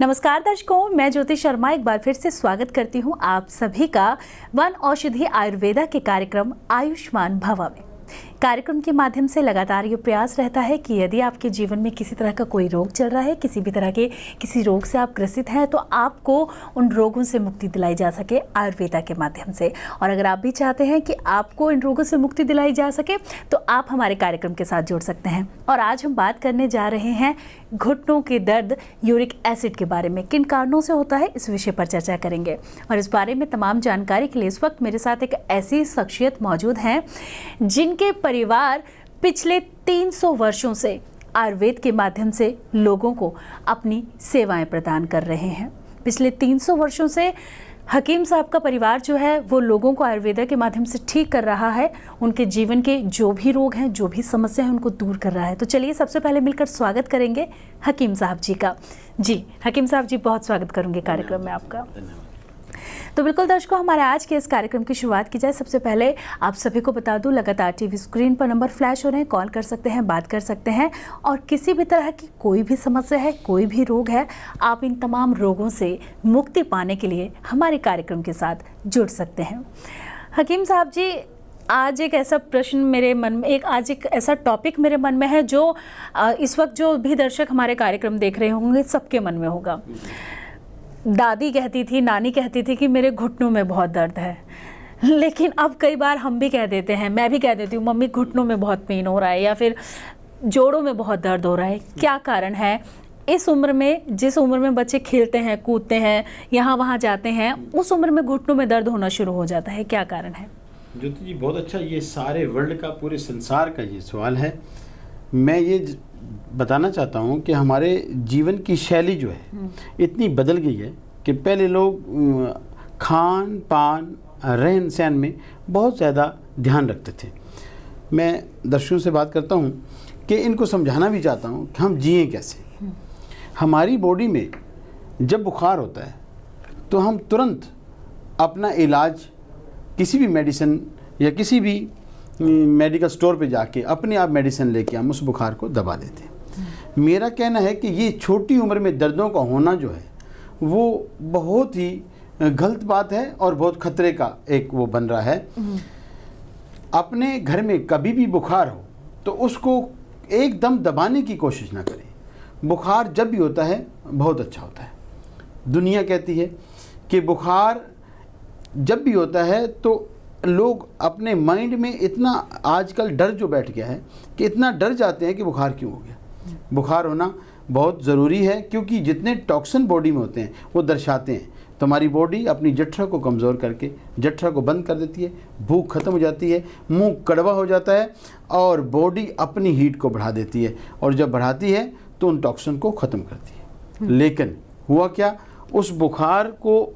नमस्कार दर्शकों, मैं ज्योति शर्मा एक बार फिर से स्वागत करती हूं आप सभी का वन औषधि आयुर्वेदा के कार्यक्रम आयुष्मान भव में। कार्यक्रम के माध्यम से लगातार ये प्रयास रहता है कि यदि आपके जीवन में किसी तरह का कोई रोग चल रहा है, किसी भी तरह के किसी रोग से आप ग्रसित हैं, तो आपको उन रोगों से मुक्ति दिलाई जा सके आयुर्वेदा के माध्यम से। और अगर आप भी चाहते हैं कि आपको इन रोगों से मुक्ति दिलाई जा सके तो आप हमारे कार्यक्रम के साथ जुड़ सकते हैं। और आज हम बात करने जा रहे हैं घुटनों के दर्द, यूरिक एसिड के बारे में। किन कारणों से होता है, इस विषय पर चर्चा करेंगे। और इस बारे में तमाम जानकारी के लिए इस वक्त मेरे साथ एक ऐसी शख्सियत मौजूद हैं जिनके परिवार पिछले 300 वर्षों से आयुर्वेद के माध्यम से लोगों को अपनी सेवाएं प्रदान कर रहे हैं। पिछले 300 वर्षों से हकीम साहब का परिवार जो है वो लोगों को आयुर्वेदा के माध्यम से ठीक कर रहा है। उनके जीवन के जो भी रोग हैं, जो भी समस्या है, उनको दूर कर रहा है। तो चलिए सबसे पहले मिलकर स्वागत करेंगे हकीम साहब जी का। जी हकीम साहब जी, बहुत स्वागत करूंगी कार्यक्रम में आपका। तो बिल्कुल दर्शकों, हमारे आज के इस कार्यक्रम की शुरुआत की जाए। सबसे पहले आप सभी को बता दूं, लगातार टीवी स्क्रीन पर नंबर फ्लैश हो रहे हैं, कॉल कर सकते हैं, बात कर सकते हैं। और किसी भी तरह की कोई भी समस्या है, कोई भी रोग है, आप इन तमाम रोगों से मुक्ति पाने के लिए हमारे कार्यक्रम के साथ जुड़ सकते हैं। हकीम साहब जी, आज एक ऐसा प्रश्न मेरे मन में, एक ऐसा टॉपिक मेरे मन में है जो इस वक्त जो भी दर्शक हमारे कार्यक्रम देख रहे होंगे सबके मन में होगा। दादी कहती थी, नानी कहती थी कि मेरे घुटनों में बहुत दर्द है, लेकिन अब कई बार हम भी कह देते हैं, मैं भी कह देती हूँ, मम्मी घुटनों में बहुत पेन हो रहा है या फिर जोड़ों में बहुत दर्द हो रहा है। क्या कारण है? इस उम्र में, जिस उम्र में बच्चे खेलते हैं, कूदते हैं, यहाँ वहाँ जाते हैं, उस उम्र में घुटनों में दर्द होना शुरू हो जाता है। क्या कारण है? ज्योति जी, बहुत अच्छा, ये सारे वर्ल्ड का, पूरे संसार का ये सवाल है। मैं ये बताना चाहता हूँ कि हमारे जीवन की शैली जो है इतनी बदल गई है कि पहले लोग खान पान, रहन सहन में बहुत ज़्यादा ध्यान रखते थे। मैं दर्शकों से बात करता हूँ कि इनको समझाना भी चाहता हूँ कि हम जिए कैसे। हमारी बॉडी में जब बुखार होता है तो हम तुरंत अपना इलाज किसी भी मेडिसिन या किसी भी मेडिकल स्टोर पे जाके अपने आप मेडिसिन लेके हम उस बुखार को दबा देते हैं। मेरा कहना है कि ये छोटी उम्र में दर्दों का होना जो है वो बहुत ही गलत बात है और बहुत खतरे का एक वो बन रहा है। अपने घर में कभी भी बुखार हो तो उसको एकदम दबाने की कोशिश ना करें। बुखार जब भी होता है बहुत अच्छा होता है। दुनिया कहती है कि बुखार जब भी होता है तो लोग अपने माइंड में इतना आजकल डर जो बैठ गया है कि इतना डर जाते हैं कि बुखार क्यों हो गया। बुखार होना बहुत ज़रूरी है क्योंकि जितने टॉक्सिन बॉडी में होते हैं वो दर्शाते हैं। तो हमारी बॉडी अपनी जठर को कमज़ोर करके जठर को बंद कर देती है, भूख खत्म हो जाती है, मुंह कड़वा हो जाता है और बॉडी अपनी हीट को बढ़ा देती है। और जब बढ़ाती है तो उन टॉक्सिन को ख़त्म करती है। लेकिन हुआ क्या, उस बुखार को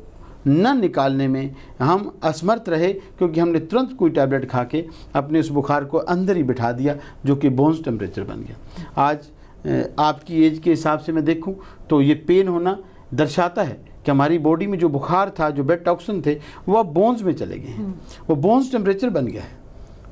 न निकालने में हम असमर्थ रहे क्योंकि हमने तुरंत कोई टैबलेट खा के अपने उस बुखार को अंदर ही बिठा दिया जो कि बोन्स टेम्परेचर बन गया। आज आपकी एज के हिसाब से मैं देखूं तो ये पेन होना दर्शाता है कि हमारी बॉडी में जो बुखार था, जो बेड टॉक्सिन थे, वो अब बोन्स में चले गए हैं। वो बोन्स टेम्परेचर बन गया है,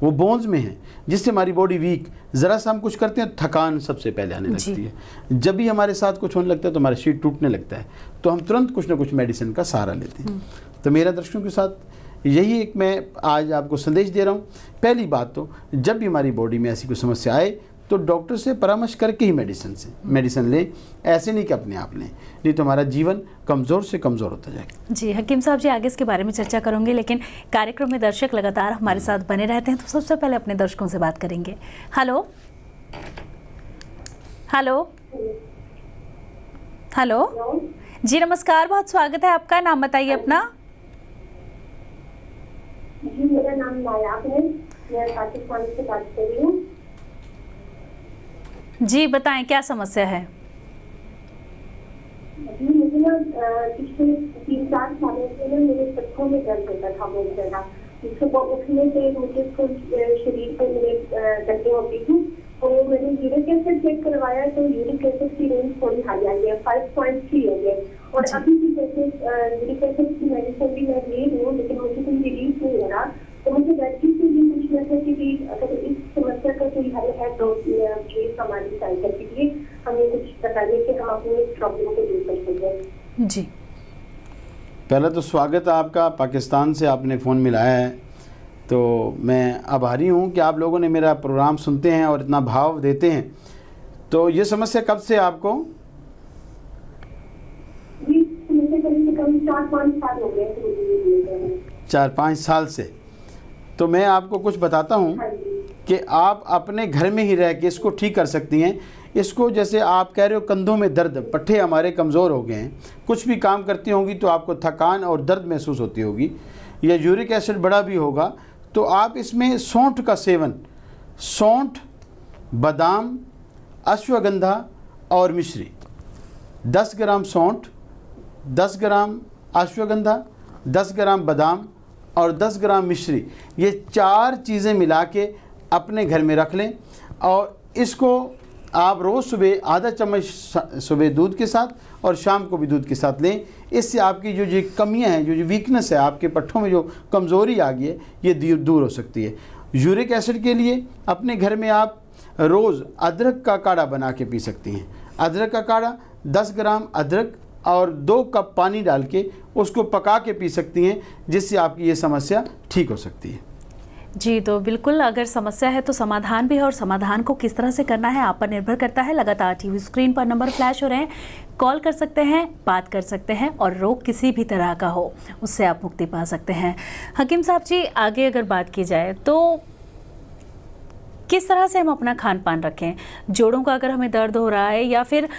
वो बोन्स में है, जिससे हमारी बॉडी वीक, ज़रा सा हम कुछ करते हैं थकान सबसे पहले आने लगती है। जब भी हमारे साथ कुछ होने लगता है तो हमारा शरीर टूटने लगता है, तो हम तुरंत कुछ ना कुछ मेडिसिन का सहारा लेते हैं। तो मेरा दर्शकों के साथ यही एक मैं आज आपको संदेश दे रहा हूँ। पहली बात तो जब भी हमारी बॉडी में ऐसी कोई समस्या आए तो डॉक्टर से परामर्श करके ही मेडिसिन लें। ऐसे नहीं कि अपने आप लें, नहीं तो हमारा जीवन कमज़ोर से कमज़ोर होता जाएगा। जी हकीम साहब जी, आगे इसके बारे में चर्चा करूंगे, लेकिन कार्यक्रम में दर्शक लगातार हमारे साथ बने रहते हैं, तो सबसे पहले अपने दर्शकों से बात करेंगे। हेलो हेलो हेलो जी नमस्कार, बहुत स्वागत है आपका। नाम बताइए अपना। जी मेरा नाम नायाब है, मैं पाकिस्तान से बात कर रही हूँ। जी बताएं, क्या समस्या है? जी मुझे ना पिछले 3-4 सालों से ना मेरे पत्थों में दर्द होता था बहुत ज़्यादा। सुबह उठने से मुझे शरीर पर मेरे दर्दें होती थी। तो मैंने यूरिक एसिड चेक करवाया तो यूरिक एसिड की रेंज थोड़ी हाई आ गई, 5.3 हो गए। और अभी भी जैसे यूरिक एसिड की मेडिसिन भी मैं ले रही हूँ लेकिन मुझे कोई रिलीफ नहीं हो रहा। तो मुझे वैसे से भी पूछना था कि अगर इस समस्या का कोई हल है तो प्लीज हमारी सहायता कीजिए, हमें कुछ बताइए कि हम अपनी इस प्रॉब्लम को दूर कर सकें। जी। पहला तो स्वागत है आपका, पाकिस्तान से आपने फ़ोन मिलाया है, तो मैं आभारी हूँ कि आप लोगों ने मेरा प्रोग्राम सुनते हैं और इतना भाव देते हैं। तो ये समस्या कब से आपको? जी, मुझे कम से कम 4-5 साल हो गए। 4-5 साल से। तो मैं आपको कुछ बताता हूँ हाँ जी। कि आप अपने घर में ही रह के इसको ठीक कर सकती हैं। इसको जैसे आप कह रहे हो कंधों में दर्द, पट्टे हमारे कमज़ोर हो गए हैं, कुछ भी काम करती होंगी तो आपको थकान और दर्द महसूस होती होगी, या यूरिक एसिड बढ़ा भी होगा, तो आप इसमें सौंठ का सेवन, सौंठ, बादाम, अश्वगंधा और मिश्री, 10 ग्राम सौंठ, 10 ग्राम अश्वगंधा, 10 ग्राम बादाम और 10 ग्राम मिश्री, ये 4 चीज़ें मिला के अपने घर में रख लें और इसको आप रोज़ सुबह आधा चम्मच सुबह दूध के साथ और शाम को भी दूध के साथ लें। इससे आपकी जो कमियां हैं, जो वीकनेस है, आपके पट्ठों में जो कमज़ोरी आ गई है, ये दूर हो सकती है। यूरिक एसिड के लिए अपने घर में आप रोज़ अदरक का काढ़ा बना के पी सकती हैं। अदरक का काढ़ा 10 ग्राम अदरक और 2 कप पानी डाल के उसको पका के पी सकती हैं, जिससे आपकी ये समस्या ठीक हो सकती है। जी, तो बिल्कुल अगर समस्या है तो समाधान भी है, और समाधान को किस तरह से करना है आप पर निर्भर करता है। लगातार टीवी स्क्रीन पर नंबर फ्लैश हो रहे हैं, कॉल कर सकते हैं, बात कर सकते हैं, और रोग किसी भी तरह का हो उससे आप मुक्ति पा सकते हैं। हकीम साहब जी, आगे अगर बात की जाए तो किस तरह से हम अपना खान पान रखें? जोड़ों का अगर हमें दर्द हो रहा है या फिर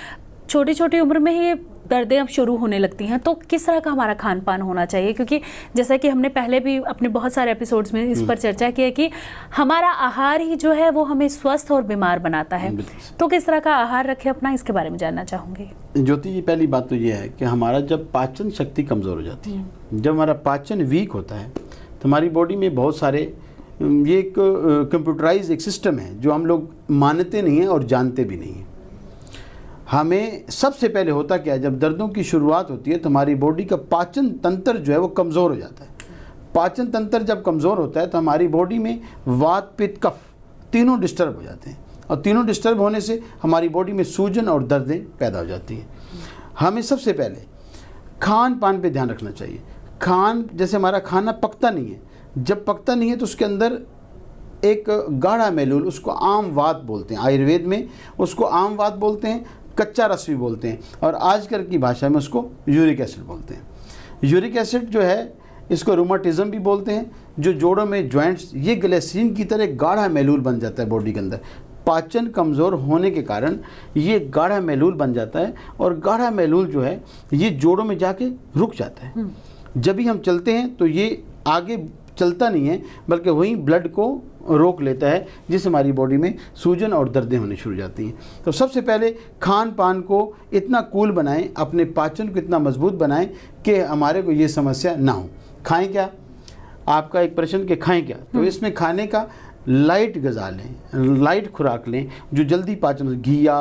छोटी छोटी उम्र में ही दर्दें अब शुरू होने लगती हैं, तो किस तरह का हमारा खान पान होना चाहिए? क्योंकि जैसा कि हमने पहले भी अपने बहुत सारे एपिसोड्स में इस पर चर्चा की है कि हमारा आहार ही जो है वो हमें स्वस्थ और बीमार बनाता है। तो किस तरह का आहार रखें अपना, इसके बारे में जानना चाहूँगी। ज्योति जी, पहली बात तो ये है कि हमारा जब पाचन शक्ति कमज़ोर हो जाती है, जब हमारा पाचन वीक होता है, तो हमारी बॉडी में बहुत सारे, ये एक कंप्यूटराइज एक सिस्टम है जो हम लोग मानते नहीं हैं और जानते भी नहीं हैं। हमें सबसे पहले होता क्या है, जब दर्दों की शुरुआत होती है तो हमारी बॉडी का पाचन तंत्र जो है वो कमज़ोर हो जाता है। पाचन तंत्र जब कमज़ोर होता है तो हमारी बॉडी में वात, पित्त, कफ तीनों डिस्टर्ब हो जाते हैं, और तीनों डिस्टर्ब होने से हमारी बॉडी में सूजन और दर्दें पैदा हो जाती हैं। हमें सबसे पहले खान पान पे ध्यान रखना चाहिए। जैसे हमारा खाना पकता नहीं है, जब पकता नहीं है तो उसके अंदर एक गाढ़ा मेलूल, उसको आम वात बोलते हैं, आयुर्वेद में उसको आम वात बोलते हैं, कच्चा रस भी बोलते हैं, और आजकल की भाषा में उसको यूरिक एसिड बोलते हैं। यूरिक एसिड जो है, इसको रूमाटिज्म भी बोलते हैं। जो जोड़ों में जॉइंट्स, ये ग्लिसरीन की तरह गाढ़ा मेलूल बन जाता है बॉडी के अंदर। पाचन कमज़ोर होने के कारण ये गाढ़ा मेलूल बन जाता है, और गाढ़ा मेलूल जो है ये जोड़ों में जाके रुक जाता है। जब भी हम चलते हैं तो ये आगे चलता नहीं है, बल्कि वहीं ब्लड को रोक लेता है, जिससे हमारी बॉडी में सूजन और दर्दें होनी शुरू हो जाती हैं। तो सबसे पहले खान पान को इतना कूल बनाएं, अपने पाचन को इतना मजबूत बनाएं कि हमारे को ये समस्या ना हो। खाएं क्या? आपका एक प्रश्न कि खाएं क्या, तो इसमें खाने का लाइट ग़िज़ा लें, लाइट खुराक लें जो जल्दी पाचन, घिया,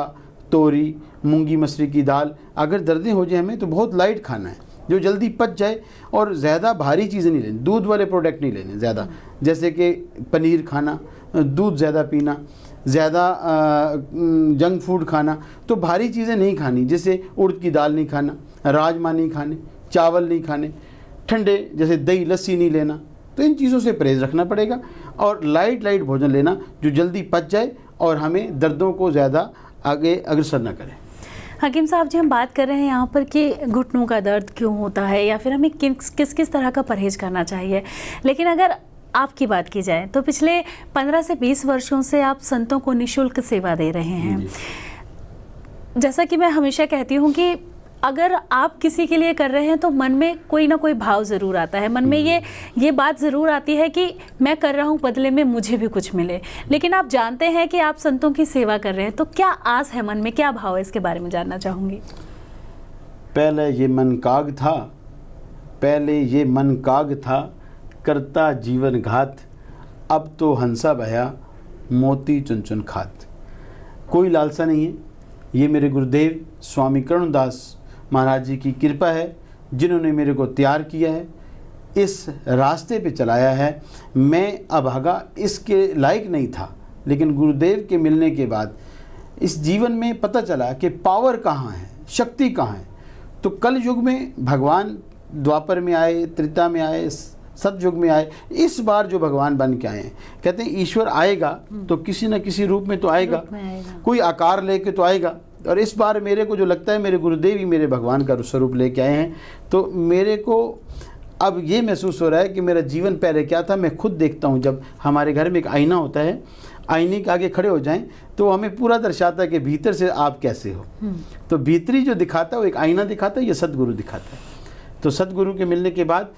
तोरी, मूंगी मसरी की दाल। अगर दर्दें हो जाए हमें तो बहुत लाइट खाना है जो जल्दी पच जाए, और ज़्यादा भारी चीज़ें नहीं लेनी, दूध वाले प्रोडक्ट नहीं लेने ज़्यादा, जैसे कि पनीर खाना, दूध ज़्यादा पीना, ज़्यादा जंक फूड खाना। तो भारी चीज़ें नहीं खानी, जैसे उड़द की दाल नहीं खाना, राजमा नहीं खाने, चावल नहीं खाने, ठंडे जैसे दही लस्सी नहीं लेना। तो इन चीज़ों से परहेज़ रखना पड़ेगा, और लाइट भोजन लेना जो जल्दी पच जाए और हमें दर्दों को ज़्यादा आगे अग्रसर न करें। हकीम साहब जी, हम बात कर रहे हैं यहाँ पर कि घुटनों का दर्द क्यों होता है, या फिर हमें किस तरह का परहेज करना चाहिए। लेकिन अगर आपकी बात की जाए तो पिछले 15 से 20 वर्षों से आप संतों को निःशुल्क सेवा दे रहे हैं। जैसा कि मैं हमेशा कहती हूँ कि अगर आप किसी के लिए कर रहे हैं तो मन में कोई ना कोई भाव ज़रूर आता है, मन में ये बात ज़रूर आती है कि मैं कर रहा हूँ, बदले में मुझे भी कुछ मिले। लेकिन आप जानते हैं कि आप संतों की सेवा कर रहे हैं, तो क्या आस है मन में, क्या भाव है, इसके बारे में जानना चाहूँगी। पहले ये मन काग था करता जीवन घात, अब तो हंसा बया मोती चुन चुन खात। कोई लालसा नहीं है, ये मेरे गुरुदेव स्वामी कर्णदास महाराज जी की कृपा है, जिन्होंने मेरे को तैयार किया है, इस रास्ते पे चलाया है। मैं अभागा इसके लायक नहीं था, लेकिन गुरुदेव के मिलने के बाद इस जीवन में पता चला कि पावर कहाँ है, शक्ति कहाँ है। तो कल युग में भगवान द्वापर में आए, त्रेता में आए, सतयुग में आए, इस बार जो भगवान बन के आए हैं, कहते हैं ईश्वर आएगा तो किसी न किसी रूप में तो आएगा, कोई आकार लेके तो आएगा। और इस बार मेरे को जो लगता है मेरे गुरुदेव ही मेरे भगवान का स्वरूप लेके आए हैं। तो मेरे को अब ये महसूस हो रहा है कि मेरा जीवन पहले क्या था, मैं खुद देखता हूँ। जब हमारे घर में एक आईना होता है, आईने के आगे खड़े हो जाएं तो हमें पूरा दर्शाता है कि भीतर से आप कैसे हो। तो भीतरी जो दिखाता है वो एक आईना दिखाता है, ये सदगुरु दिखाता है। तो सदगुरु के मिलने के बाद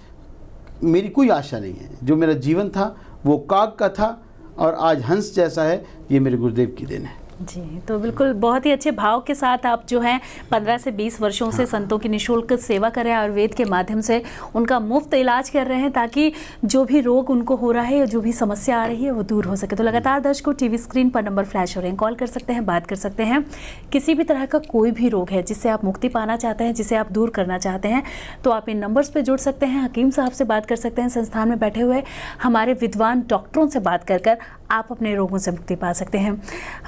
मेरी कोई आशा नहीं है। जो मेरा जीवन था वो काग का था और आज हंस जैसा है, ये मेरे गुरुदेव की देन है। जी, तो बिल्कुल बहुत ही अच्छे भाव के साथ आप जो हैं 15 से 20 वर्षों से संतों की निःशुल्क सेवा कर रहे हैं, आयुर्वेद के माध्यम से उनका मुफ्त इलाज कर रहे हैं ताकि जो भी रोग उनको हो रहा है या जो भी समस्या आ रही है वो दूर हो सके। तो लगातार दर्शकों टीवी स्क्रीन पर नंबर फ्लैश हो रहे हैं, कॉल कर सकते हैं, बात कर सकते हैं। किसी भी तरह का कोई भी रोग है जिससे आप मुक्ति पाना चाहते हैं, जिसे आप दूर करना चाहते हैं, तो आप इन नंबर्स पर जुड़ सकते हैं, हकीम साहब से बात कर सकते हैं। संस्थान में बैठे हुए हमारे विद्वान डॉक्टरों से बात कर आप अपने रोगों से मुक्ति पा सकते हैं।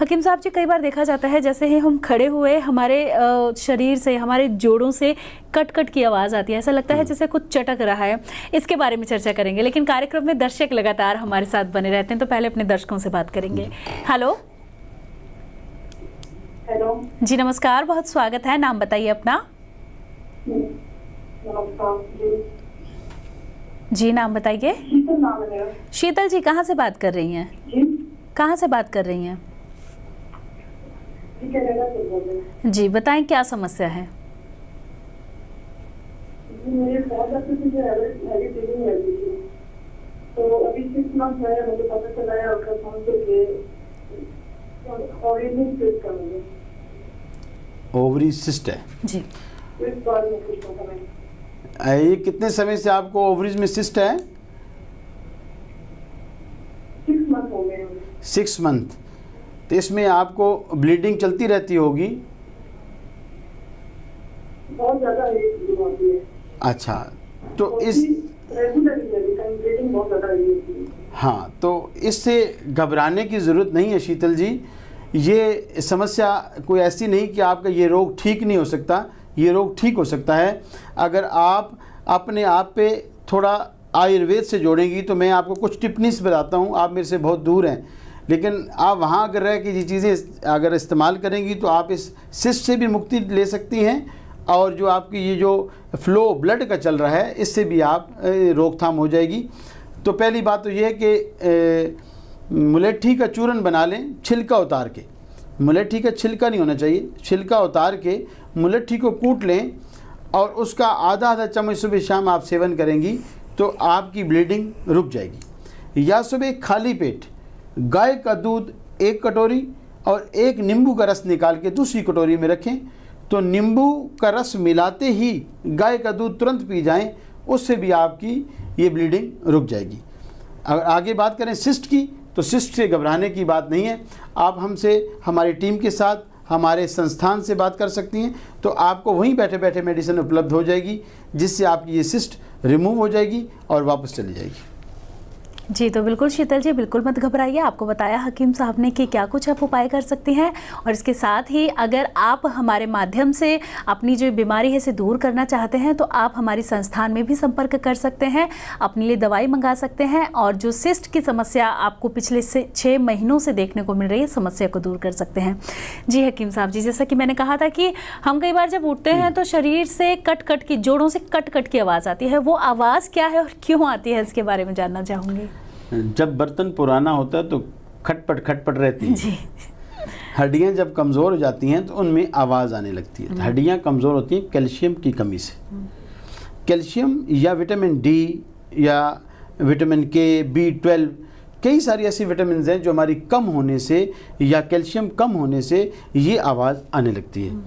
हकीम साहब जी, कई बार देखा जाता है जैसे ही हम खड़े हुए हमारे शरीर से, हमारे जोड़ों से कट कट की आवाज़ आती है, ऐसा लगता है जैसे कुछ चटक रहा है। इसके बारे में चर्चा करेंगे, लेकिन कार्यक्रम में दर्शक लगातार हमारे साथ बने रहते हैं, तो पहले अपने दर्शकों से बात करेंगे। हेलो हेलो जी, नमस्कार, बहुत स्वागत है। नाम बताइए अपना। नमस्कार जी, नाम बताइए। शीतल नाम है मेरा। शीतल जी, कहाँ से बात कर रही हैं? जी, कहाँ से बात कर रही हैं? कनाडा से बोल रहे हैं। जी, बताएं क्या समस्या है? जी, मुझे बहुत अच्छे से हैवी फीलिंग लगी थी, तो अभी 6 मंथ है, मुझे पता चला है अल्ट्रासाउंड से ओवरी में सिस्ट है मुझे। ओवरी सिस्ट है जी, तो इस बारे में पूछना था मैंने। ये कितने समय से आपको ओवरीज में सिस्ट है? 6 मंथ हो गए हैं। 6 मंथ। तो इसमें आपको ब्लीडिंग चलती रहती होगी? बहुत ज़्यादा ब्लीडिंग होती है। अच्छा, तो इस रेगुलरली ब्लीडिंग बहुत ज़्यादा होती है। हाँ, तो इससे घबराने की ज़रूरत नहीं है शीतल जी। ये समस्या कोई ऐसी नहीं कि आपका ये रोग ठीक नहीं हो सकता, ये रोग ठीक हो सकता है अगर आप अपने आप पे थोड़ा आयुर्वेद से जोड़ेंगी। तो मैं आपको कुछ टिप्पणीज बताता हूँ, आप मेरे से बहुत दूर हैं, लेकिन आप वहाँ अगर रह के ये चीज़ें अगर इस्तेमाल करेंगी तो आप इस सिस्ट से भी मुक्ति ले सकती हैं, और जो आपकी ये जो फ्लो ब्लड का चल रहा है इससे भी आप रोकथाम हो जाएगी। तो पहली बात तो ये है कि मुलेठी का चूरन बना लें, छिलका उतार के। मुलेठी का छिलका नहीं होना चाहिए, छिलका उतार के मुलेठी को कूट लें और उसका आधा चम्मच सुबह शाम आप सेवन करेंगी तो आपकी ब्लीडिंग रुक जाएगी। या सुबह खाली पेट गाय का दूध 1 कटोरी और 1 नींबू का रस निकाल के दूसरी कटोरी में रखें, तो नींबू का रस मिलाते ही गाय का दूध तुरंत पी जाएं, उससे भी आपकी ये ब्लीडिंग रुक जाएगी। अगर आगे बात करें सिस्ट की, तो सिस्ट से घबराने की बात नहीं है। आप हमसे, हमारी टीम के साथ, हमारे संस्थान से बात कर सकती हैं, तो आपको वहीं बैठे बैठे मेडिसिन उपलब्ध हो जाएगी, जिससे आपकी ये सिस्ट रिमूव हो जाएगी और वापस चली जाएगी। जी, तो बिल्कुल शीतल जी, बिल्कुल मत घबराइए। आपको बताया हकीम साहब ने कि क्या कुछ आप उपाय कर सकती हैं, और इसके साथ ही अगर आप हमारे माध्यम से अपनी जो बीमारी है इसे दूर करना चाहते हैं तो आप हमारी संस्थान में भी संपर्क कर सकते हैं, अपने लिए दवाई मंगा सकते हैं, और जो सिस्ट की समस्या आपको पिछले 6 महीनों से देखने को मिल रही है, समस्या को दूर कर सकते हैं। जी हकीम साहब जी, जैसा कि मैंने कहा था कि हम कई बार जब उठते हैं तो शरीर से कट कट की, जोड़ों से कट कट की आवाज़ आती है, वो आवाज़ क्या है और क्यों आती है, इसके बारे में जानना चाहूँगी। जब बर्तन पुराना होता है तो खटपट खटपट रहती है। हड्डियां जब कमज़ोर हो जाती हैं तो उनमें आवाज़ आने लगती है। हड्डियां कमज़ोर होती हैं कैल्शियम की कमी से। कैल्शियम या विटामिन डी या विटामिन के, B12, कई सारी ऐसी विटामिन हैं जो हमारी कम होने से या कैल्शियम कम होने से ये आवाज़ आने लगती है।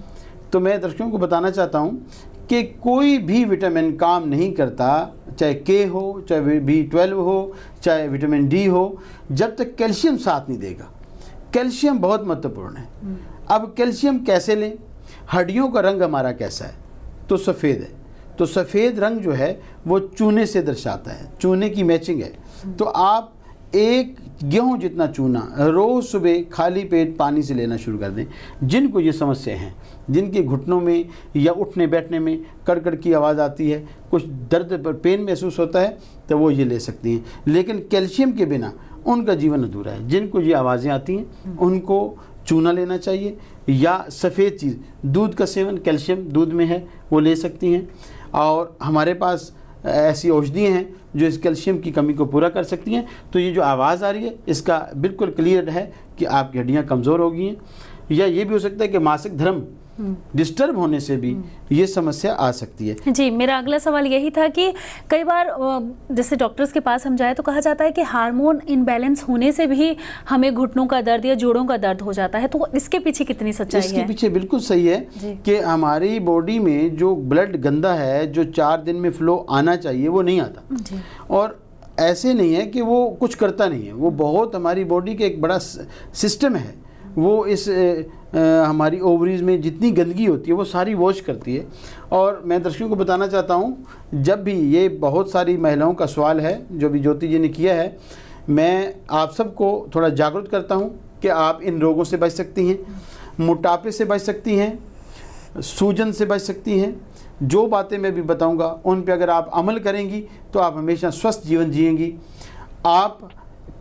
तो मैं दर्शकों को बताना चाहता हूँ कि कोई भी विटामिन काम नहीं करता, चाहे के हो, चाहे B12 हो, चाहे विटामिन डी हो, जब तक कैल्शियम साथ नहीं देगा। कैल्शियम बहुत महत्वपूर्ण है। अब कैल्शियम कैसे लें? हड्डियों का रंग हमारा कैसा है? तो सफ़ेद है। तो सफ़ेद रंग जो है वो चूने से दर्शाता है, चूने की मैचिंग है। तो आप 1 गेहूं जितना चूना रोज़ सुबह खाली पेट पानी से लेना शुरू कर दें। जिनको ये समस्या हैं, जिनके घुटनों में या उठने बैठने में कड़कड़ की आवाज़ आती है, कुछ दर्द पर पेन महसूस होता है, तो वो ये ले सकती हैं। लेकिन कैल्शियम के बिना उनका जीवन अधूरा है। जिनको ये आवाज़ें आती हैं उनको चूना लेना चाहिए, या सफ़ेद चीज़, दूध का सेवन, कैल्शियम दूध में है, वो ले सकती हैं। और हमारे पास ऐसी औषधियाँ हैं जो इस कैल्शियम की कमी को पूरा कर सकती हैं। तो ये जो आवाज़ आ रही है इसका बिल्कुल क्लियर है कि आपकी हड्डियाँ कमज़ोर हो गई हैं, या ये भी हो सकता है कि मासिक धर्म डिस्टर्ब होने से भी ये समस्या आ सकती है। जी, मेरा अगला सवाल यही था कि कई बार जैसे डॉक्टर्स के पास हम जाए तो कहा जाता है कि हार्मोन इनबैलेंस होने से भी हमें घुटनों का दर्द या जोड़ों का दर्द हो जाता है, तो इसके पीछे कितनी सच्चाई है? इसके पीछे बिल्कुल सही है कि हमारी बॉडी में जो ब्लड गंदा है, जो 4 दिन में फ्लो आना चाहिए, वो नहीं आता जी। और ऐसे नहीं है कि वो कुछ करता नहीं है, वो बहुत हमारी बॉडी का एक बड़ा सिस्टम है। वो इस हमारी ओवरीज में जितनी गंदगी होती है वो सारी वॉश करती है। और मैं दर्शकों को बताना चाहता हूँ, जब भी ये बहुत सारी महिलाओं का सवाल है जो भी ज्योति जी ने किया है, मैं आप सबको थोड़ा जागरूक करता हूँ कि आप इन रोगों से बच सकती हैं, मोटापे से बच सकती हैं, सूजन से बच सकती हैं। जो बातें मैं भी बताऊँगा उन पे अगर आप अमल करेंगी तो आप हमेशा स्वस्थ जीवन जिएंगी। आप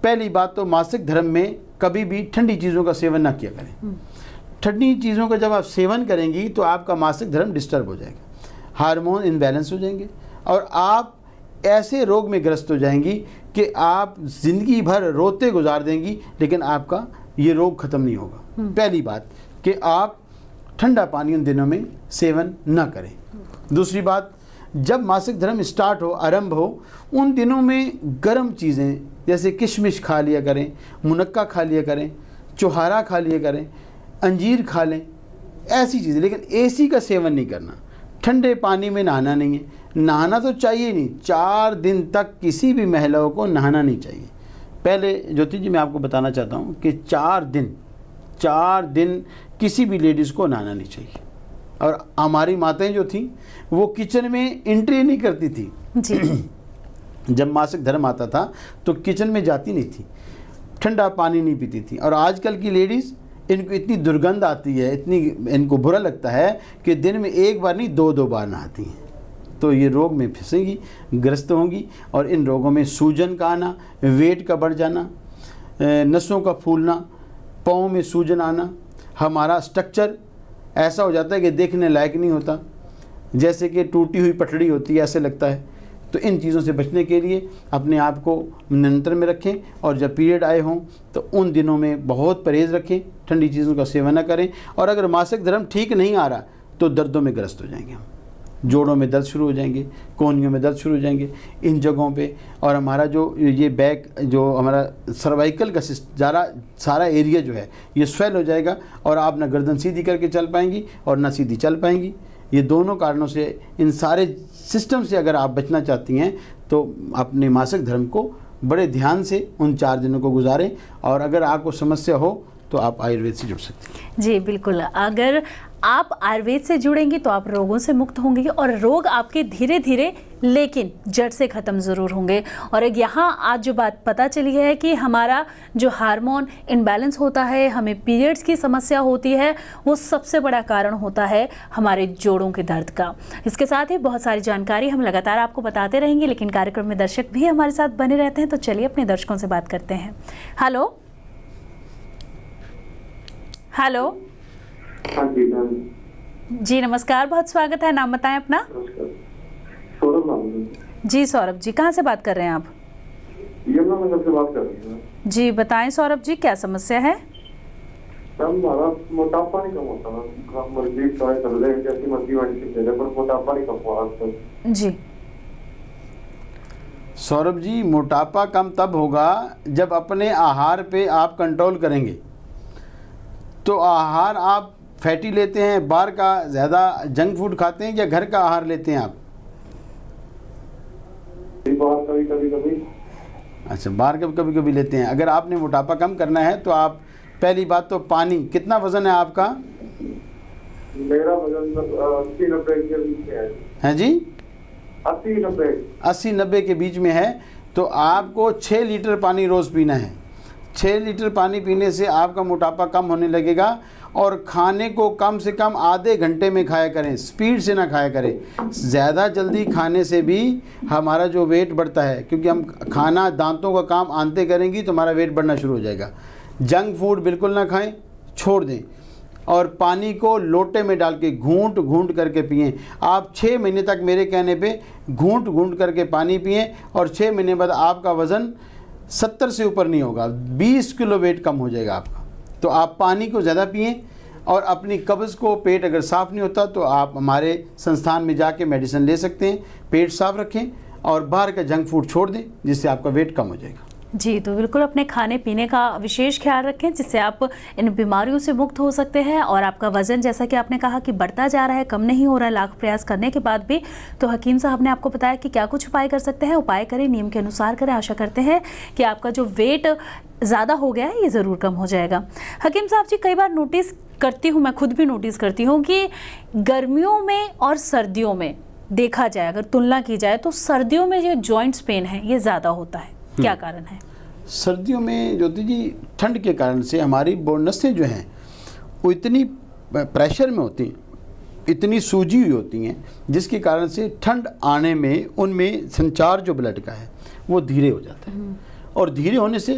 पहली बात तो मासिक धर्म में कभी भी ठंडी चीज़ों का सेवन ना किया करें। ठंडी चीज़ों का जब आप सेवन करेंगी तो आपका मासिक धर्म डिस्टर्ब हो जाएगा, हार्मोन इनबैलेंस हो जाएंगे और आप ऐसे रोग में ग्रस्त हो जाएंगी कि आप ज़िंदगी भर रोते गुजार देंगी, लेकिन आपका ये रोग ख़त्म नहीं होगा। पहली बात कि आप ठंडा पानी उन दिनों में सेवन ना करें। दूसरी बात, जब मासिक धर्म स्टार्ट हो, आरंभ हो, उन दिनों में गर्म चीज़ें जैसे किशमिश खा लिया करें, मुनक्का खा लिया करें, चुहारा खा लिया करें, अंजीर खा लें, ऐसी चीज़ें। लेकिन एसी का सेवन नहीं करना, ठंडे पानी में नहाना नहीं है। नहाना तो चाहिए नहीं, 4 दिन तक किसी भी महिलाओं को नहाना नहीं चाहिए। पहले ज्योति जी मैं आपको बताना चाहता हूँ कि 4 दिन किसी भी लेडीज़ को नहाना नहीं चाहिए। और हमारी माताएं जो थीं वो किचन में एंट्री नहीं करती थी जी। जब मासिक धर्म आता था तो किचन में जाती नहीं थी, ठंडा पानी नहीं पीती थी। और आजकल की लेडीज़, इनको इतनी दुर्गंध आती है, इतनी इनको बुरा लगता है कि दिन में 1 बार नहीं 2-2 बार नहाती हैं। तो ये रोग में फंसेंगी, ग्रस्त होंगी। और इन रोगों में सूजन का आना, वेट का बढ़ जाना, नसों का फूलना, पाँव में सूजन आना, हमारा स्ट्रक्चर ऐसा हो जाता है कि देखने लायक नहीं होता, जैसे कि टूटी हुई पटड़ी होती है, ऐसे लगता है। तो इन चीज़ों से बचने के लिए अपने आप को नियंत्रण में रखें। और जब पीरियड आए हों तो उन दिनों में बहुत परहेज़ रखें, ठंडी चीज़ों का सेवन न करें। और अगर मासिक धर्म ठीक नहीं आ रहा तो दर्दों में ग्रस्त हो जाएंगे हम, जोड़ों में दर्द शुरू हो जाएंगे, कोहनियों में दर्द शुरू हो जाएंगे, इन जगहों पे। और हमारा जो ये बैक, जो हमारा सर्वाइकल का सारा एरिया जो है ये स्वेल हो जाएगा और आप ना गर्दन सीधी करके चल पाएंगी और ना सीधी चल पाएंगी। ये दोनों कारणों से, इन सारे सिस्टम से अगर आप बचना चाहती हैं तो अपने मासिक धर्म को बड़े ध्यान से उन 4 दिनों को गुजारें। और अगर आपको समस्या हो तो आप आयुर्वेद से जुड़ सकते हैं। जी बिल्कुल, अगर आप आयुर्वेद से जुड़ेंगी तो आप रोगों से मुक्त होंगी और रोग आपके धीरे धीरे लेकिन जड़ से ख़त्म ज़रूर होंगे। और एक यहाँ आज जो बात पता चली है कि हमारा जो हार्मोन इनबैलेंस होता है, हमें पीरियड्स की समस्या होती है, वो सबसे बड़ा कारण होता है हमारे जोड़ों के दर्द का। इसके साथ ही बहुत सारी जानकारी हम लगातार आपको बताते रहेंगे, लेकिन कार्यक्रम में दर्शक भी हमारे साथ बने रहते हैं, तो चलिए अपने दर्शकों से बात करते हैं। हेलो हेलो हाँ जी मैम। जी नमस्कार, बहुत स्वागत है। नाम बताएं अपना। सौरभ नाम। जी सौरभ जी, कहाँ से बात कर रहे हैं आप? यमुनानगर से बात कर रही हूँ। जी बताएं सौरभ जी, क्या समस्या है? मैम हमारा मोटापा नहीं कम होता, मर्जी ट्राई कर रहे हैं, जैसी मर्जी मेडिसिन दे रहे, पर मोटापा नहीं कम हुआ आज तक। जी सौरभ जी, मोटापा कम तब होगा जब अपने आहार पे आप कंट्रोल करेंगे। तो आहार आप फैटी लेते हैं, बाहर का ज़्यादा जंक फूड खाते हैं, या घर का आहार लेते हैं आप? बाहर कभी। अच्छा, बाहर कभी कभी लेते हैं। अगर आपने मोटापा कम करना है तो आप पहली बात तो पानी, कितना वज़न है आपका? मेरा वजन 80-90 के बीच में है। हैं जी? 80-90 80-90 के बीच में है तो आपको 6 लीटर पानी रोज़ पीना है। 6 लीटर पानी पीने से आपका मोटापा कम होने लगेगा। और खाने को कम से कम आधे घंटे में खाया करें, स्पीड से ना खाया करें। ज़्यादा जल्दी खाने से भी हमारा जो वेट बढ़ता है, क्योंकि हम खाना दांतों का काम आंते करेंगी तो हमारा वेट बढ़ना शुरू हो जाएगा। जंक फूड बिल्कुल ना खाएं, छोड़ दें। और पानी को लोटे में डाल के घूंट घूंट करके पिएं। आप 6 महीने तक मेरे कहने पे घूंट घूंट करके पानी पिएं और 6 महीने बाद आपका वज़न 70 से ऊपर नहीं होगा, 20 किलो वेट कम हो जाएगा आपका। तो आप पानी को ज़्यादा पिएं। और अपनी कब्ज़ को, पेट अगर साफ़ नहीं होता तो आप हमारे संस्थान में जाके मेडिसिन ले सकते हैं। पेट साफ़ रखें और बाहर का जंक फूड छोड़ दें, जिससे आपका वेट कम हो जाएगा। जी, तो बिल्कुल अपने खाने पीने का विशेष ख्याल रखें, जिससे आप इन बीमारियों से मुक्त हो सकते हैं। और आपका वज़न, जैसा कि आपने कहा कि बढ़ता जा रहा है, कम नहीं हो रहा है लाख प्रयास करने के बाद भी, तो हकीम साहब ने आपको बताया कि क्या कुछ उपाय कर सकते हैं। उपाय करें, नियम के अनुसार करें। आशा करते हैं कि आपका जो वेट ज़्यादा हो गया है ये ज़रूर कम हो जाएगा। हकीम साहब जी, कई बार नोटिस करती हूँ, मैं खुद भी नोटिस करती हूँ कि गर्मियों में और सर्दियों में देखा जाए, अगर तुलना की जाए, तो सर्दियों में जो जॉइंट्स पेन है ये ज़्यादा होता है। क्या कारण है? सर्दियों में ज्योति जी ठंड के कारण से हमारी नसें जो हैं वो इतनी प्रेशर में होती हैं, इतनी सूजी हुई होती हैं, जिसके कारण से ठंड आने में उनमें संचार जो ब्लड का है वो धीरे हो जाता है। और धीरे होने से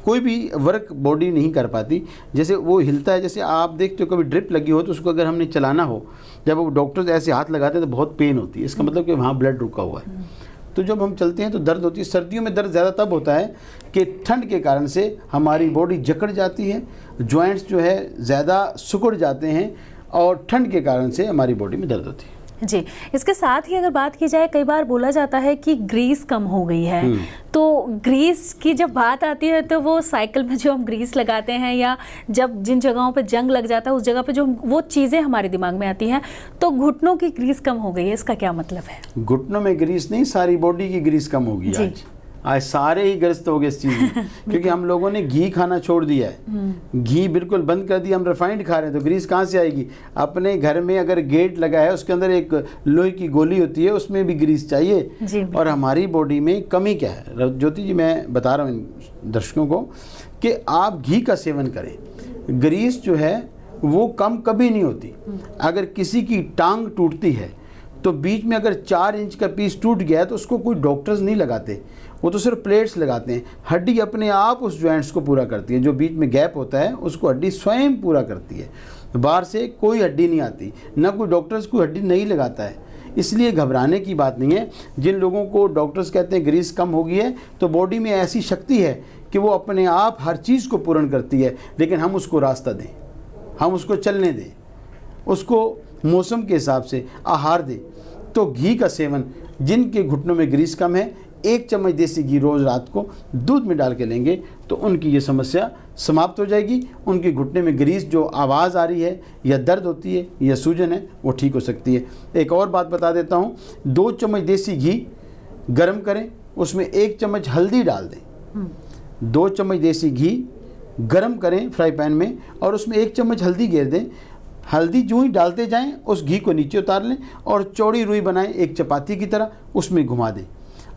कोई भी वर्क बॉडी नहीं कर पाती। जैसे वो हिलता है, जैसे आप देखते हो कभी ड्रिप लगी हो तो उसको अगर हमने चलाना हो, जब वो डॉक्टर ऐसे हाथ लगाते हैं तो बहुत पेन होती है। इसका मतलब कि वहाँ ब्लड रुका हुआ है। तो जब हम चलते हैं तो दर्द होती है। सर्दियों में दर्द ज़्यादा तब होता है कि ठंड के कारण से हमारी बॉडी जकड़ जाती है, जॉइंट्स जो है ज़्यादा सिकुड़ जाते हैं और ठंड के कारण से हमारी बॉडी में दर्द होती है। जी, इसके साथ ही अगर बात की जाए, कई बार बोला जाता है कि ग्रीस कम हो गई है। तो ग्रीस की जब बात आती है तो वो साइकिल में जो हम ग्रीस लगाते हैं, या जब जिन जगहों पे जंग लग जाता है उस जगह पे जो वो चीज़ें हमारे दिमाग में आती हैं, तो घुटनों की ग्रीस कम हो गई है, इसका क्या मतलब है? घुटनों में ग्रीस नहीं, सारी बॉडी की ग्रीस कम होगी। आज सारे ही ग्रस्त हो गए इस चीज़ में क्योंकि हम लोगों ने घी खाना छोड़ दिया है। घी बिल्कुल बंद कर दिया, हम रिफाइंड खा रहे हैं, तो ग्रीस कहाँ से आएगी? अपने घर में अगर गेट लगा है उसके अंदर एक लोहे की गोली होती है, उसमें भी ग्रीस चाहिए। और हमारी बॉडी में कमी क्या है ज्योति जी, मैं बता रहा हूँ दर्शकों को कि आप घी का सेवन करें। ग्रीस जो है वो कम कभी नहीं होती। अगर किसी की टांग टूटती है तो बीच में अगर 4 इंच का पीस टूट गया है तो उसको कोई डॉक्टर्स नहीं लगाते, वो तो सिर्फ प्लेट्स लगाते हैं। हड्डी अपने आप उस जॉइंट्स को पूरा करती है। जो बीच में गैप होता है उसको हड्डी स्वयं पूरा करती है। बाहर से कोई हड्डी नहीं आती, ना कोई डॉक्टर्स कोई हड्डी नहीं लगाता है। इसलिए घबराने की बात नहीं है। जिन लोगों को डॉक्टर्स कहते हैं ग्रीस कम हो गई है, तो बॉडी में ऐसी शक्ति है कि वो अपने आप हर चीज़ को पूर्ण करती है। लेकिन हम उसको रास्ता दें, हम उसको चलने दें, उसको मौसम के हिसाब से आहार दें। तो घी का सेवन, जिनके घुटनों में ग्रीस कम है, 1 चम्मच देसी घी रोज़ रात को दूध में डाल के लेंगे तो उनकी ये समस्या समाप्त हो जाएगी। उनके घुटने में ग्रीस जो आवाज़ आ रही है या दर्द होती है या सूजन है वो ठीक हो सकती है। एक और बात बता देता हूँ, 2 चम्मच देसी घी गर्म करें, उसमें 1 चम्मच हल्दी डाल दें। 2 चम्मच देसी घी गर्म करें फ्राई पैन में और उसमें 1 चम्मच हल्दी घेर दें। हल्दी जो ही डालते जाएं उस घी को नीचे उतार लें और चौड़ी रुई बनाएं एक चपाती की तरह, उसमें घुमा दें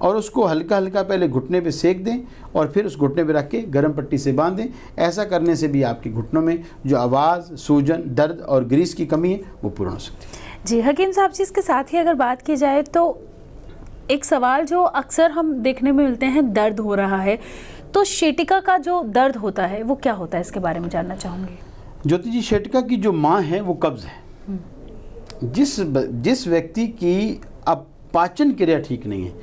और उसको हल्का हल्का पहले घुटने पे सेक दें और फिर उस घुटने पे रख के गर्म पट्टी से बांध दें। ऐसा करने से भी आपके घुटनों में जो आवाज़, सूजन, दर्द और ग्रीस की कमी है वो पूर्ण हो सकती है। जी हकीम साहब जी, इसके साथ ही अगर बात की जाए तो एक सवाल जो अक्सर हम देखने में मिलते हैं, दर्द हो रहा है, तो शेटिका का जो दर्द होता है वो क्या होता है, इसके बारे में जानना चाहूँगी। ज्योति जी, शेटिका की जो माँ है वो कब्ज़ है। जिस व्यक्ति की अब पाचन क्रिया ठीक नहीं है,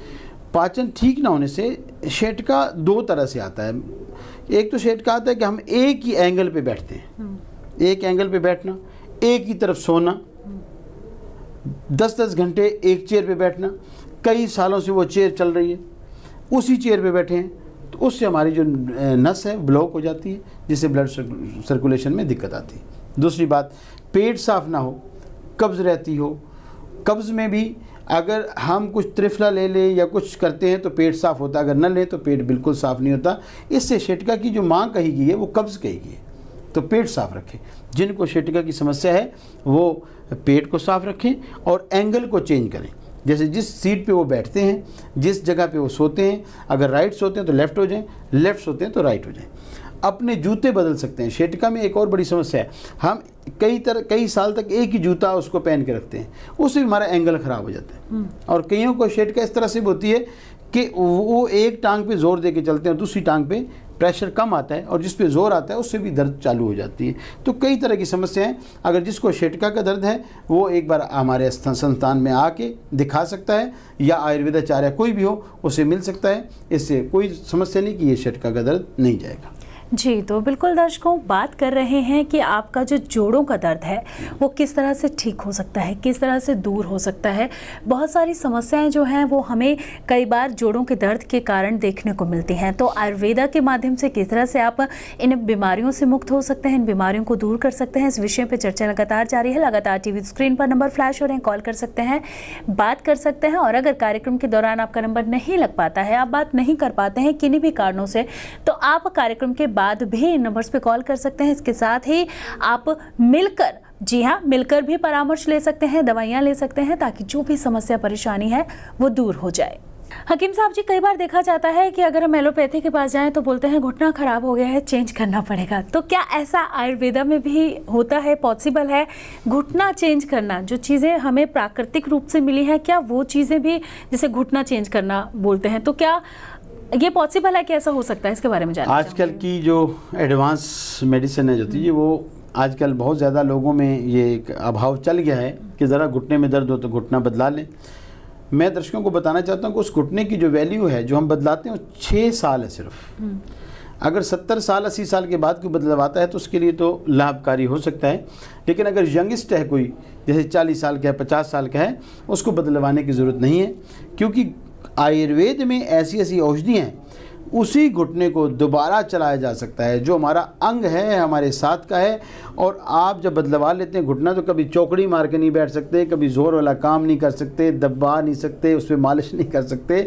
पाचन ठीक ना होने से शेटिका 2 तरह से आता है। एक तो शेटिका आता है कि हम एक ही एंगल पे बैठते हैं, एक एंगल पे बैठना, एक ही तरफ सोना, 10-10 घंटे एक चेयर पे बैठना, कई सालों से वो चेयर चल रही है, उसी चेयर पे बैठे हैं, तो उससे हमारी जो नस है ब्लॉक हो जाती है, जिससे ब्लड सर्कुलेशन में दिक्कत आती है। दूसरी बात, पेट साफ ना हो, कब्ज़ रहती हो। कब्ज़ में भी अगर हम कुछ त्रिफला ले लें या कुछ करते हैं तो पेट साफ़ होता है, अगर न लें तो पेट बिल्कुल साफ़ नहीं होता। इससे शेटिका की जो माँ कही गई है वो कब्ज़ कही गई है। तो पेट साफ़ रखें। जिनको शेटिका की समस्या है वो पेट को साफ़ रखें और एंगल को चेंज करें। जैसे जिस सीट पे वो बैठते हैं, जिस जगह पे वो सोते हैं, अगर राइट सोते हैं तो लेफ़्ट हो जाएं, लेफ़्ट सोते हैं तो राइट हो जाएं। अपने जूते बदल सकते हैं। शेटका में एक और बड़ी समस्या है, हम कई साल तक एक ही जूता उसको पहन के रखते हैं, उससे भी हमारा एंगल ख़राब हो जाता है। और कईयों को शेटका इस तरह से होती है कि वो एक टांग पे जोर दे के चलते हैं, दूसरी टांग पे प्रेशर कम आता है और जिस पे जोर आता है उससे भी दर्द चालू हो जाती है। तो कई तरह की समस्याएं, अगर जिसको शेटका का दर्द है वो एक बार हमारे संस्थान में आके दिखा सकता है, या आयुर्वेदाचार्य कोई भी हो उसे मिल सकता है। इससे कोई समस्या नहीं कि ये शेटका का दर्द नहीं जाएगा। जी, तो बिल्कुल दर्शकों, बात कर रहे हैं कि आपका जो जोड़ों का दर्द है वो किस तरह से ठीक हो सकता है, किस तरह से दूर हो सकता है। बहुत सारी समस्याएं जो हैं वो हमें कई बार जोड़ों के दर्द के कारण देखने को मिलती हैं। तो आयुर्वेदा के माध्यम से किस तरह से आप इन बीमारियों से मुक्त हो सकते हैं, इन बीमारियों को दूर कर सकते हैं, इस विषय पर चर्चा लगातार जारी है। लगातार टीवी स्क्रीन पर नंबर फ्लैश हो रहे हैं, कॉल कर सकते हैं, बात कर सकते हैं। और अगर कार्यक्रम के दौरान आपका नंबर नहीं लग पाता है, आप बात नहीं कर पाते हैं किन्हीं भी कारणों से, तो आप कार्यक्रम के बाद भी इन नंबर्स पे कॉल कर सकते हैं। इसके साथ ही आप मिलकर, जी हाँ, मिलकर भी परामर्श ले सकते हैं, दवाइयाँ ले सकते हैं, ताकि जो भी समस्या परेशानी है वो दूर हो जाए। हकीम साहब जी, कई बार देखा जाता है कि अगर हम एलोपैथी के पास जाएं तो बोलते हैं घुटना खराब हो गया है, चेंज करना पड़ेगा। तो क्या ऐसा आयुर्वेदा में भी होता है, पॉसिबल है घुटना चेंज करना? जो चीज़ें हमें प्राकृतिक रूप से मिली हैं, क्या वो चीज़ें भी जैसे घुटना चेंज करना बोलते हैं, तो क्या ये पॉसिबल है कि ऐसा हो सकता है? इसके बारे में जानना आजकल की जो एडवांस मेडिसिन है जो वो आजकल बहुत ज़्यादा लोगों में ये एक अभाव चल गया है कि ज़रा घुटने में दर्द हो तो घुटना बदला लें। मैं दर्शकों को बताना चाहता हूँ कि उस घुटने की जो वैल्यू है जो हम बदलाते हैं वो 6 साल है सिर्फ। अगर 70 साल 80 साल के बाद कोई बदलवाता है तो उसके लिए तो लाभकारी हो सकता है, लेकिन अगर यंगस्ट है कोई, जैसे 40 साल का है, 50 साल का है, उसको बदलवाने की ज़रूरत नहीं है। क्योंकि आयुर्वेद में ऐसी ऐसी औषधि हैं, उसी घुटने को दोबारा चलाया जा सकता है। जो हमारा अंग है हमारे साथ का है, और आप जब बदलवा लेते हैं घुटना तो कभी चौकड़ी मार के नहीं बैठ सकते, कभी ज़ोर वाला काम नहीं कर सकते, दबा नहीं सकते, उस पर मालिश नहीं कर सकते।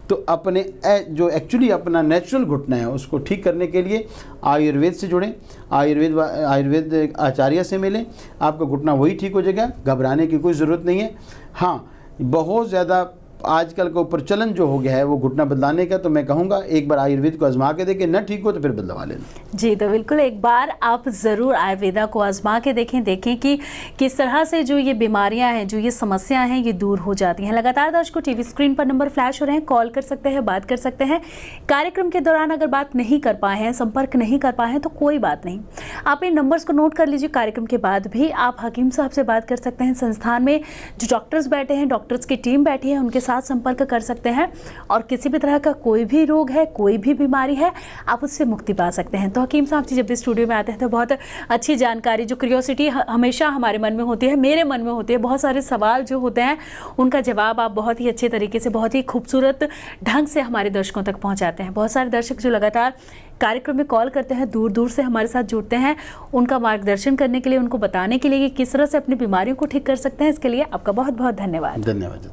तो अपने जो एक्चुअली अपना नेचुरल घुटना है उसको ठीक करने के लिए आयुर्वेद से जुड़ें, आयुर्वेद आचार्य से मिलें, आपका घुटना वही ठीक हो जाएगा। घबराने की कोई ज़रूरत नहीं है। हाँ, बहुत ज़्यादा आजकल का प्रचलन जो हो गया है वो घुटना बदलाने का, तो मैं कहूँगा एक बार आयुर्वेद को आजमा के देखें, न ठीक हो तो फिर बदलवा लेना। जी, तो बिल्कुल एक बार आप ज़रूर आयुर्वेदा को आजमा के देखें कि किस तरह से जो ये बीमारियां हैं, जो ये समस्याएं हैं, ये दूर हो जाती हैं। लगातार दर्शकों टीवी स्क्रीन पर नंबर फ्लैश हो रहे हैं, कॉल कर सकते हैं, बात कर सकते हैं। कार्यक्रम के दौरान अगर बात नहीं कर पाए हैं, संपर्क नहीं कर पाए हैं, तो कोई बात नहीं, आप इन नंबर्स को नोट कर लीजिए। कार्यक्रम के बाद भी आप हकीम साहब से बात कर सकते हैं। संस्थान में जो डॉक्टर्स बैठे हैं, डॉक्टर्स की टीम बैठी है, उनके साथ संपर्क कर सकते हैं। और किसी भी तरह का कोई भी रोग है, कोई भी बीमारी है, आप उससे मुक्ति पा सकते हैं। तो हकीम साहब जी जब भी स्टूडियो में आते हैं तो बहुत अच्छी जानकारी, जो क्यूरियोसिटी हमेशा हमारे मन में होती है, मेरे मन में होती है, बहुत सारे सवाल जो होते हैं उनका जवाब आप बहुत ही अच्छे तरीके से, बहुत ही खूबसूरत ढंग से हमारे दर्शकों तक पहुंचाते हैं। बहुत सारे दर्शक जो लगातार कार्यक्रम में कॉल करते हैं, दूर दूर से हमारे साथ जुड़ते हैं, उनका मार्गदर्शन करने के लिए, उनको बताने के लिए कि किस तरह से अपनी बीमारियों को ठीक कर सकते हैं। इसके लिए आपका बहुत बहुत धन्यवाद। धन्यवाद।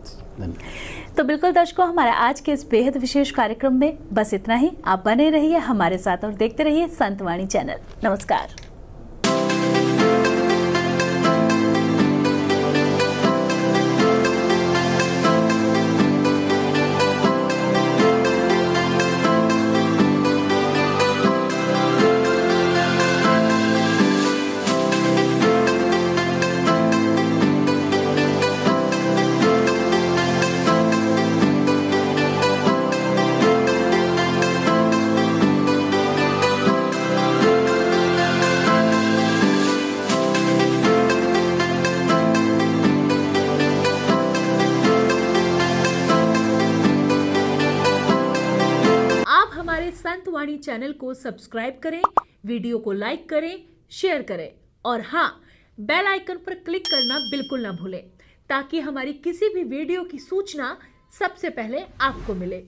तो बिल्कुल दर्शकों, हमारे आज के इस बेहद विशेष कार्यक्रम में बस इतना ही। आप बने रहिए हमारे साथ और देखते रहिए संतवाणी चैनल। नमस्कार। संतवाणी चैनल को सब्सक्राइब करें, वीडियो को लाइक करें, शेयर करें और हाँ, बेल आइकन पर क्लिक करना बिल्कुल ना भूलें, ताकि हमारी किसी भी वीडियो की सूचना सबसे पहले आपको मिले।